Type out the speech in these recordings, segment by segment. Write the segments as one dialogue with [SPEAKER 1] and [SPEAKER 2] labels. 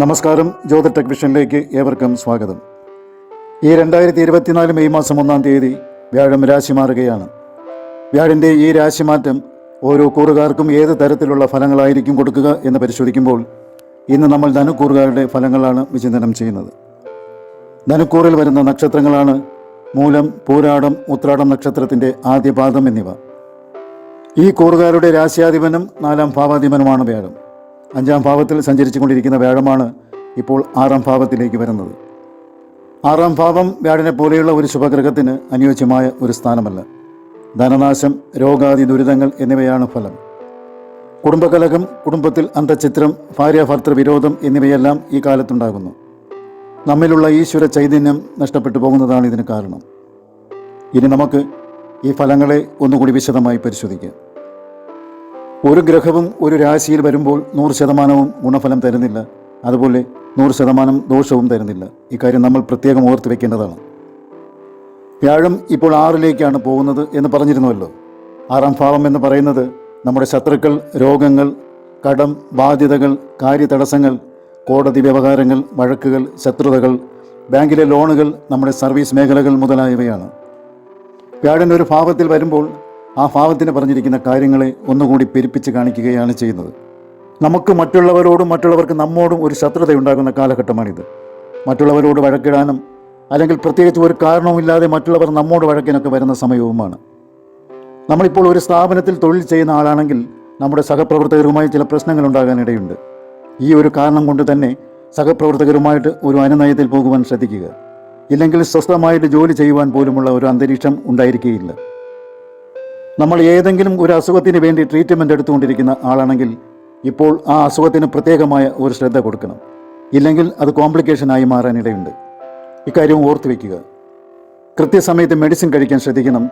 [SPEAKER 1] നമസ്കാരം. ജ്യോതി ടെക് വിഷനിലേക്ക് ഏവർക്കും സ്വാഗതം. ഈ 2024 മെയ് മാസം 1-ാം തീയതി വ്യാഴം രാശി മാറുകയാണ്. വ്യാഴൻ്റെ ഈ രാശിമാറ്റം ഓരോ കൂറുകാർക്കും ഏത് തരത്തിലുള്ള ഫലങ്ങളായിരിക്കും കൊടുക്കുക എന്ന് പരിശോധിക്കുമ്പോൾ ഇന്ന് നമ്മൾ ധനുക്കൂറുകാരുടെ ഫലങ്ങളാണ് വിചിന്തനം ചെയ്യുന്നത്. ധനുക്കൂറിൽ വരുന്ന നക്ഷത്രങ്ങളാണ് മൂലം, പൂരാടം, ഉത്രാടം നക്ഷത്രത്തിൻ്റെ ആദ്യ പാദം എന്നിവ. ഈ കൂറുകാരുടെ രാശ്യാധിപനും 4-ാം ഭാവാധിപനുമാണ് വ്യാഴം. 5-ാം ഭാവത്തിൽ സഞ്ചരിച്ചു കൊണ്ടിരിക്കുന്ന വ്യാഴമാണ് ഇപ്പോൾ 6-ാം ഭാവത്തിലേക്ക് വരുന്നത്. 6-ാം ഭാവം വ്യാഴനെ പോലെയുള്ള ഒരു ശുഭഗ്രഹത്തിന് അനുയോജ്യമായ ഒരു സ്ഥാനമല്ല. ധനനാശം, രോഗാദി ദുരിതങ്ങൾ എന്നിവയാണ് ഫലം. കുടുംബകലഹം, കുടുംബത്തിൽ അന്തഃഛിദ്രം, ഭാര്യാഭർത്തൃ വിരോധം എന്നിവയെല്ലാം ഈ കാലത്തുണ്ടാകുന്നു. നമ്മിലുള്ള ഈശ്വര ചൈതന്യം നഷ്ടപ്പെട്ടു പോകുന്നതാണ് ഇതിന് കാരണം. ഇനി നമുക്ക് ഈ ഫലങ്ങളെ ഒന്നുകൂടി വിശദമായി പരിശോധിക്കാം. ഒരു ഗ്രഹവും ഒരു രാശിയിൽ വരുമ്പോൾ 100% ഗുണഫലം തരുന്നില്ല, അതുപോലെ 100% ദോഷവും തരുന്നില്ല. ഇക്കാര്യം നമ്മൾ പ്രത്യേകം ഓർത്ത് വയ്ക്കേണ്ടതാണ്. വ്യാഴം ഇപ്പോൾ 6-ലേക്കാണ് പോകുന്നത് എന്ന് പറഞ്ഞിരുന്നുവല്ലോ. 6-ാം ഭാവം എന്ന് പറയുന്നത് നമ്മുടെ ശത്രുക്കൾ, രോഗങ്ങൾ, കടം, ബാധ്യതകൾ, കാര്യതടസ്സങ്ങൾ, കോടതി വ്യവഹാരങ്ങൾ, വഴക്കുകൾ, ശത്രുതകൾ, ബാങ്കിലെ ലോണുകൾ, നമ്മുടെ സർവീസ് മേഖലകൾ മുതലായവയാണ്. വ്യാഴൻ ഒരു ഭാവത്തിൽ വരുമ്പോൾ ആ ഭാവത്തിന് പറഞ്ഞിരിക്കുന്ന കാര്യങ്ങളെ ഒന്നുകൂടി പെരുപ്പിച്ച് കാണിക്കുകയാണ് ചെയ്യുന്നത്. നമുക്ക് മറ്റുള്ളവരോടും മറ്റുള്ളവർക്ക് നമ്മോടും ഒരു ശത്രുതയുണ്ടാകുന്ന കാലഘട്ടമാണിത്. മറ്റുള്ളവരോട് വഴക്കിടാനും അല്ലെങ്കിൽ പ്രത്യേകിച്ച് ഒരു കാരണവുമില്ലാതെ മറ്റുള്ളവർ നമ്മോട് വഴക്കിനൊക്കെ വരുന്ന സമയവുമാണ്. നമ്മളിപ്പോൾ ഒരു സ്ഥാപനത്തിൽ തൊഴിൽ ചെയ്യുന്ന ആളാണെങ്കിൽ നമ്മുടെ സഹപ്രവർത്തകരുമായി ചില പ്രശ്നങ്ങൾ ഉണ്ടാകാനിടയുണ്ട്. ഈ ഒരു കാരണം കൊണ്ട് തന്നെ സഹപ്രവർത്തകരുമായിട്ട് ഒരു അനുനയത്തിൽ പോകുവാൻ ശ്രദ്ധിക്കുക. ഇല്ലെങ്കിൽ സ്വസ്ഥമായിട്ട് ജോലി ചെയ്യുവാൻ പോലുമുള്ള ഒരു അന്തരീക്ഷം ഉണ്ടായിരിക്കുകയില്ല. നമ്മൾ ഏതെങ്കിലും ഒരു അസുഖത്തിന് വേണ്ടി ട്രീറ്റ്മെൻറ്റ് എടുത്തുകൊണ്ടിരിക്കുന്ന ആളാണെങ്കിൽ ഇപ്പോൾ ആ അസുഖത്തിന് പ്രത്യേകമായ ഒരു ശ്രദ്ധ കൊടുക്കണം. ഇല്ലെങ്കിൽ അത് കോംപ്ലിക്കേഷനായി മാറാനിടയുണ്ട്. ഇക്കാര്യം ഓർത്തു വയ്ക്കുക. കൃത്യസമയത്ത് മെഡിസിൻ കഴിക്കാൻ ശ്രദ്ധിക്കണം.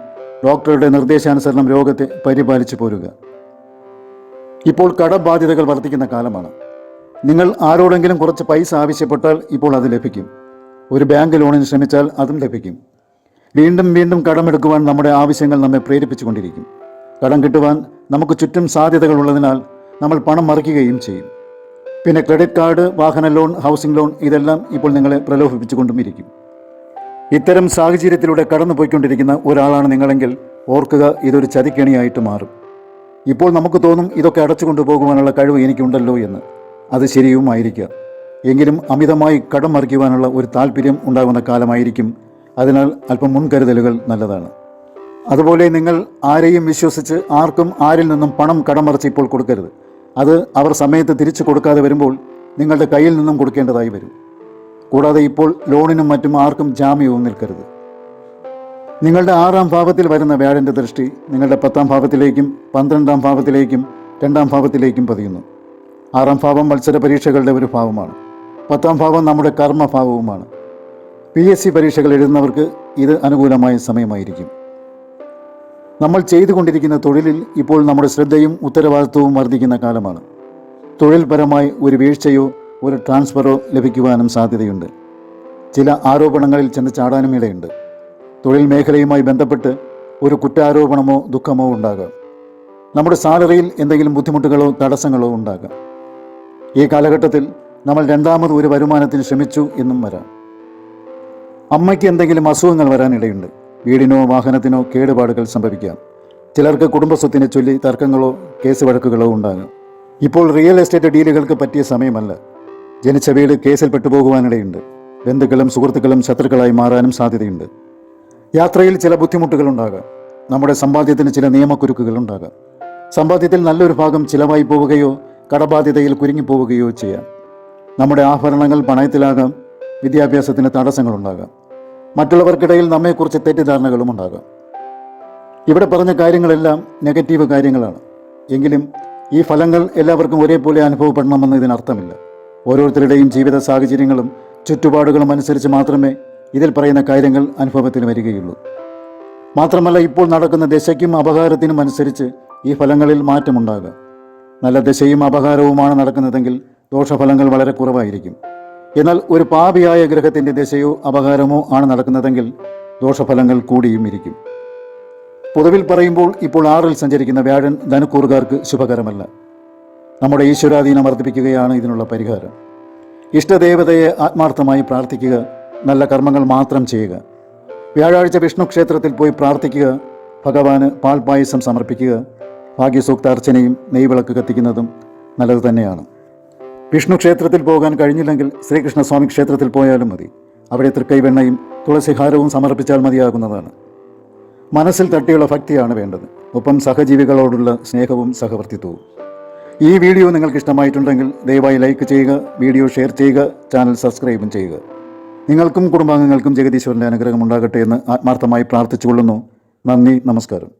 [SPEAKER 1] ഡോക്ടറുടെ നിർദ്ദേശാനുസരണം രോഗത്തെ പരിപാലിച്ചു പോരുക. ഇപ്പോൾ കടബാധ്യതകൾ വർദ്ധിക്കുന്ന കാലമാണ്. നിങ്ങൾ ആരോടെങ്കിലും കുറച്ച് പൈസ ആവശ്യപ്പെട്ടാൽ ഇപ്പോൾ അത് ലഭിക്കും. ഒരു ബാങ്ക് ലോണിന് ശ്രമിച്ചാൽ അതും ലഭിക്കും. വീണ്ടും വീണ്ടും കടമെടുക്കുവാൻ നമ്മുടെ ആവശ്യങ്ങൾ നമ്മെ പ്രേരിപ്പിച്ചുകൊണ്ടിരിക്കും. കടം കിട്ടുവാൻ നമുക്ക് ചുറ്റും സാധ്യതകൾ ഉള്ളതിനാൽ നമ്മൾ പണം മറിക്കുകയും ചെയ്യും. പിന്നെ ക്രെഡിറ്റ് കാർഡ്, വാഹന ലോൺ, ഹൗസിംഗ് ലോൺ ഇതെല്ലാം ഇപ്പോൾ നിങ്ങളെ പ്രലോഭിപ്പിച്ചുകൊണ്ടും ഇരിക്കും. ഇത്തരം സാഹചര്യത്തിലൂടെ കടന്നു പോയിക്കൊണ്ടിരിക്കുന്ന ഒരാളാണ് നിങ്ങളെങ്കിൽ ഓർക്കുക, ഇതൊരു ചതിക്കെണിയായിട്ട് മാറും. ഇപ്പോൾ നമുക്ക് തോന്നും ഇതൊക്കെ അടച്ചു കൊണ്ടുപോകുവാനുള്ള കഴിവ് എനിക്കുണ്ടല്ലോ എന്ന്. അത് ശരിയുമായിരിക്കാം. എങ്കിലും അമിതമായി കടം മറിക്കുവാനുള്ള ഒരു താല്പര്യം ഉണ്ടാകുന്ന കാലമായിരിക്കും. അതിനാൽ അല്പം മുൻകരുതലുകൾ നല്ലതാണ്. അതുപോലെ നിങ്ങൾ ആരെയും വിശ്വസിച്ച് ആർക്കും ആരിൽ നിന്നും പണം കടം മറിച്ച് ഇപ്പോൾ കൊടുക്കരുത്. അത് അവർ സമയത്ത് തിരിച്ചു കൊടുക്കാതെ വരുമ്പോൾ നിങ്ങളുടെ കയ്യിൽ നിന്നും കൊടുക്കേണ്ടതായി വരും. കൂടാതെ ഇപ്പോൾ ലോണിനും മറ്റും ആർക്കും ജാമ്യവും നിൽക്കരുത്. നിങ്ങളുടെ 6-ാം ഭാവത്തിൽ വരുന്ന വ്യാഴൻ്റെ ദൃഷ്ടി നിങ്ങളുടെ 10-ാം ഭാവത്തിലേക്കും 12-ാം ഭാവത്തിലേക്കും 2-ാം ഭാവത്തിലേക്കും പതിയുന്നു. 6-ാം ഭാവം മത്സര പരീക്ഷകളുടെ ഒരു ഭാവമാണ്. 10-ാം ഭാവം നമ്മുടെ കർമ്മഭാവവുമാണ്. PSC പരീക്ഷകൾ എഴുതുന്നവർക്ക് ഇത് അനുകൂലമായ സമയമായിരിക്കും. നമ്മൾ ചെയ്തുകൊണ്ടിരിക്കുന്ന തൊഴിലിൽ ഇപ്പോൾ നമ്മുടെ ശ്രദ്ധയും ഉത്തരവാദിത്വവും വർദ്ധിക്കുന്ന കാലമാണ്. തൊഴിൽപരമായി ഒരു വീഴ്ചയോ ഒരു ട്രാൻസ്ഫറോ ലഭിക്കുവാനും സാധ്യതയുണ്ട്. ചില ആരോപണങ്ങളിൽ ചെന്ന് ചാടാനും ഇടയുണ്ട്. തൊഴിൽ മേഖലയുമായി ബന്ധപ്പെട്ട് ഒരു കുറ്റാരോപണമോ ദുഃഖമോ ഉണ്ടാകാം. നമ്മുടെ സാലറിയിൽ എന്തെങ്കിലും ബുദ്ധിമുട്ടുകളോ തടസ്സങ്ങളോ ഉണ്ടാകാം. ഈ കാലഘട്ടത്തിൽ നമ്മൾ രണ്ടാമത് ഒരു വരുമാനത്തിന് ശ്രമിച്ചു എന്നും വരാം. അമ്മയ്ക്ക് എന്തെങ്കിലും അസുഖങ്ങൾ വരാനിടയുണ്ട്. വീടിനോ വാഹനത്തിനോ കേടുപാടുകൾ സംഭവിക്കാം. ചിലർക്ക് കുടുംബസ്വത്തിനെ ചൊല്ലി തർക്കങ്ങളോ കേസ് വഴക്കുകളോ ഉണ്ടാകാം. ഇപ്പോൾ റിയൽ എസ്റ്റേറ്റ് ഡീലുകൾക്ക് പറ്റിയ സമയമല്ല. ജനിച്ച വീട് കേസിൽ പെട്ടുപോകുവാനിടയുണ്ട്. ബന്ധുക്കളും സുഹൃത്തുക്കളും ശത്രുക്കളായി മാറാനും സാധ്യതയുണ്ട്. യാത്രയിൽ ചില ബുദ്ധിമുട്ടുകൾ ഉണ്ടാകാം. നമ്മുടെ സമ്പാദ്യത്തിന് ചില നിയമക്കുരുക്കുകൾ ഉണ്ടാകാം. സമ്പാദ്യത്തിൽ നല്ലൊരു ഭാഗം ചിലവായി പോവുകയോ കടബാധ്യതയിൽ കുരുങ്ങിപ്പോവുകയോ ചെയ്യാം. നമ്മുടെ ആഭരണങ്ങൾ പണയത്തിലാകാം. വിദ്യാഭ്യാസത്തിന് തടസ്സങ്ങളുണ്ടാകാം. മറ്റുള്ളവർക്കിടയിൽ നമ്മെക്കുറിച്ച് തെറ്റിദ്ധാരണകളും ഉണ്ടാകാം. ഇവിടെ പറഞ്ഞ കാര്യങ്ങളെല്ലാം നെഗറ്റീവ് കാര്യങ്ങളാണ്. എങ്കിലും ഈ ഫലങ്ങൾ എല്ലാവർക്കും ഒരേപോലെ അനുഭവപ്പെടണമെന്ന് ഇതിനർത്ഥമില്ല. ഓരോരുത്തരുടെയും ജീവിത സാഹചര്യങ്ങളും ചുറ്റുപാടുകളും അനുസരിച്ച് മാത്രമേ ഇതിൽ പറയുന്ന കാര്യങ്ങൾ അനുഭവത്തിന് വരികയുള്ളൂ. മാത്രമല്ല, ഇപ്പോൾ നടക്കുന്ന ദശയ്ക്കും അപകാരത്തിനും അനുസരിച്ച് ഈ ഫലങ്ങളിൽ മാറ്റമുണ്ടാകാം. നല്ല ദശയും അപകാരവുമാണ് നടക്കുന്നതെങ്കിൽ ദോഷഫലങ്ങൾ വളരെ കുറവായിരിക്കും. എന്നാൽ ഒരു പാപിയായ ഗ്രഹത്തിൻ്റെ ദശയോ അപകാരമോ ആണ് നടക്കുന്നതെങ്കിൽ ദോഷഫലങ്ങൾ കൂടിയും ഇരിക്കും. പൊതുവിൽ പറയുമ്പോൾ ഇപ്പോൾ 6-ൽ സഞ്ചരിക്കുന്ന വ്യാഴൻ ധനുക്കൂറുകാർക്ക് ശുഭകരമല്ല. നമ്മുടെ ഈശ്വരാധീനം വർദ്ധിപ്പിക്കുകയാണ് ഇതിനുള്ള പരിഹാരം. ഇഷ്ടദേവതയെ ആത്മാർത്ഥമായി പ്രാർത്ഥിക്കുക, നല്ല കർമ്മങ്ങൾ മാത്രം ചെയ്യുക. വ്യാഴാഴ്ച വിഷ്ണു ക്ഷേത്രത്തിൽ പോയി പ്രാർത്ഥിക്കുക, ഭഗവാന് പാൽപായസം സമർപ്പിക്കുക, ഭാഗ്യസൂക്താർച്ചനയും നെയ്വിളക്ക് കത്തിക്കുന്നതും നല്ലത് തന്നെയാണ്. വിഷ്ണു ക്ഷേത്രത്തിൽ പോകാൻ കഴിഞ്ഞില്ലെങ്കിൽ ശ്രീകൃഷ്ണസ്വാമി ക്ഷേത്രത്തിൽ പോയാലും മതി. അവിടെ തൃക്കൈവെണ്ണയും തുളസിഹാരവും സമർപ്പിച്ചാൽ മതിയാകുന്നതാണ്. മനസ്സിൽ തട്ടിയുള്ള ഭക്തിയാണ് വേണ്ടത്, ഒപ്പം സഹജീവികളോടുള്ള സ്നേഹവും സഹവർത്തിത്വവും. ഈ വീഡിയോ നിങ്ങൾക്ക് ഇഷ്ടമായിട്ടുണ്ടെങ്കിൽ ദയവായി ലൈക്ക് ചെയ്യുക, വീഡിയോ ഷെയർ ചെയ്യുക, ചാനൽ സബ്സ്ക്രൈബും ചെയ്യുക. നിങ്ങൾക്കും കുടുംബാംഗങ്ങൾക്കും ജഗദീശ്വരൻ്റെ അനുഗ്രഹം ഉണ്ടാകട്ടെ എന്ന് ആത്മാർത്ഥമായി പ്രാർത്ഥിച്ചുകൊള്ളുന്നു. നന്ദി, നമസ്കാരം.